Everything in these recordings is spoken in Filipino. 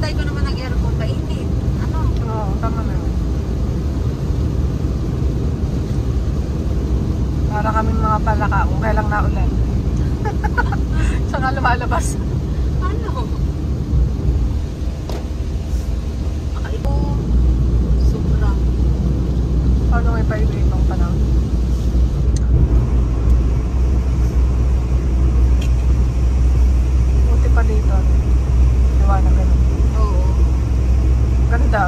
tatay ko naman nag-aircon, mainit. Ano? Oo, tama na. Para kaming mga palaka kung kailang naulan. Saka lumalabas. Ano? Ito, sobrang. Paano may paiwi itong panahon? Buti pa dito. Diwa na ganun. Oo. Ganda.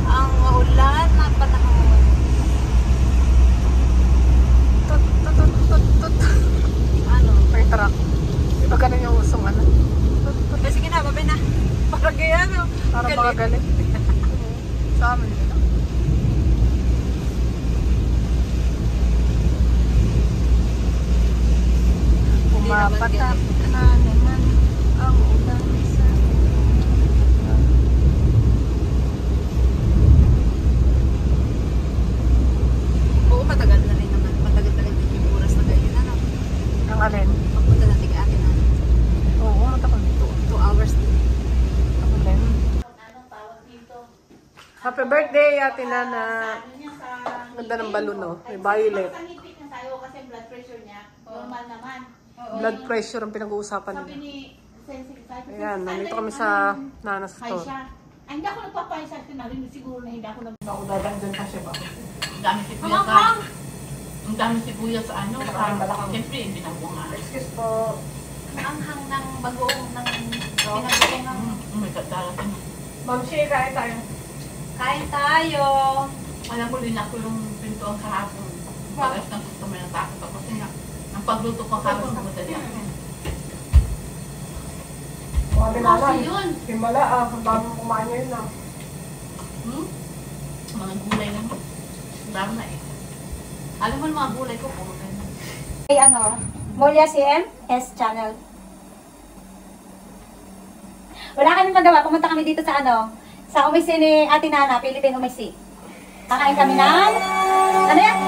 Ang maulan na panahon. Tut, tut, tut, tut, tut. Ano? May truck. Di ba ganun yung usong ano? Tut, tut. Sige na, babay na. Parang ganyan. Parang mga galit. Sa amin nila. Pumapatak na naman ang ulan sa Oo, matagal na rin naman. Matagal-tagal din yung oras na ganyan. Ano? ang alin. Pagpunta natin kay ate na. Oo, matagal. 2 hours din. Ang alin. Happy birthday, Ate Nana. Ganda ng balon, no? May violet. Kasi blood pressure niya, normal naman. Blood pressure ang pinag-uusapan Sabi nila. ni Sensitive, Ayan, nandito kami sa Nana high Store. siya. Ay, hindi ako nagpapahay sa akin na rin. Siguro na hindi ako nag... Ako dadang dyan kasi ba? Ang dami sibuyas sa... Ang dami sibuyas sa ano. Siyempre, hindi na ko nga. Excuse po. Ang hang ng bagoong ng pinagbagoong ng... May kadalasan. Ma'am Shea, kain tayo. Kain tayo! Alam ko din ako yung pintuan kahapon. Pagas ng gusto mo ng takot ako. Kasi nga, ang pagluto ko kahapon sa madali ako. Mga binala. Kasi yun. Himala, ang dami kumain ngayon na. Mga gulay lang. Dami na eh. Alam mo yung mga gulay ko, puro ganyan. Ay, ano, Molia CM, S channel. Wala kami magawa. Pumunta kami dito sa ano, sa umisi ni Ate Nana, Philippine umisi. Kakain kami ng, ano yan?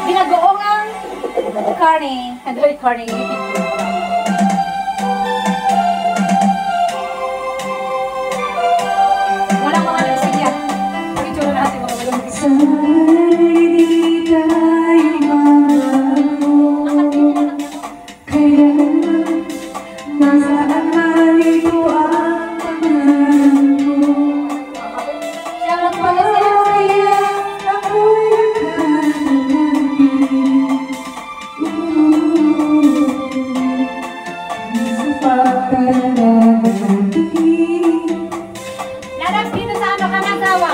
Binagoongang carne. Ano yung carne? Wala mga nagsig yan. Pag-itsura natin mga walang Lalabs dito sa ano, Kanazawa.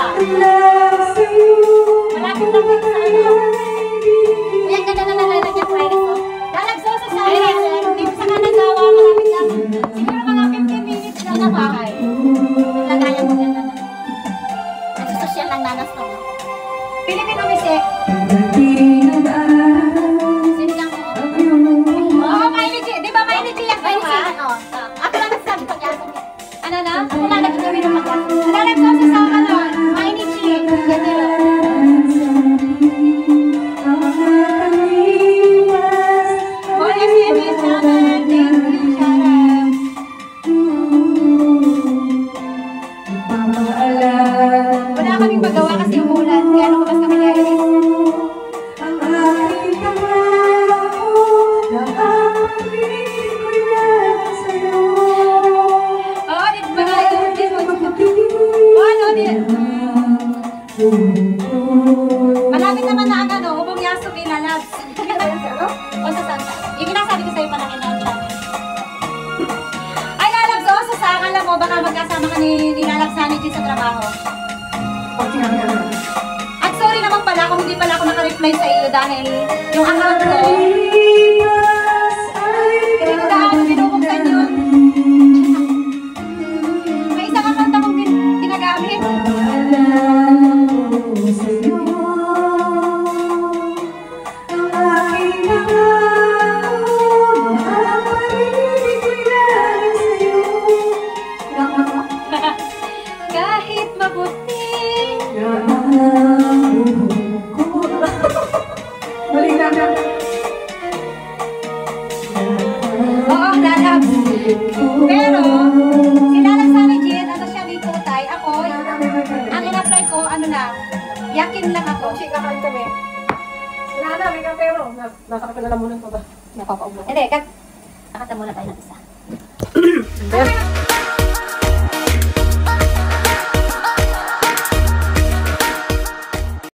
Malapit lang dito sa ano. Uy, ang ganda na nalalagyan yung Fridays, oh. Lalabs also sa ano, dito sa Kanazawa, malapit lang. Siguro mga 15 minutes lang na bahay. Lagayan mo yan na. Nagsusosyal lang nanas to, no? Philippine Umisi. Sinigang mo. Oo, Mainichi. Di ba Mainichi yan? Mainichi. Oo. Ako lang nagsabi ko yan. Ano na? Wala na gagawin ng mga. Lalabs also sa ano, Mainichi. Yan nila. Molia CM channel. Thank you, Sharon. Wala kaming magawa kasi umulan. Kaya lumabas kami ni Iris. Oo, dito ba tayo? Ano, malapit naman na ang ano, Ubong Yaso Lalabs. O sa Santa. Yung inasabi ko sa'yo malaki na ang channel. Ay, Lalabs, o sa Santa. Alam mo, baka magkasama ka ni Lalabs Sanity sa trabaho. At sorry naman pala kung hindi pala ako naka-reply sa iyo dahil yung account ko, hindi ko gaano binubuksan yun. May isang account akong ginagamit. Guys, kahit mabuti. Mali na. Oo, lalab. Pero, sinalang ni Jen, ano siya dito, tay? Ako, ang in-apply ko, ano lang, yakin lang ako. Kakain kami. Wala na, may kapero. Nasa kapilalamunan pa ba? Napapaubo. Hindi, nakata muna tayo ng isa. Hindi.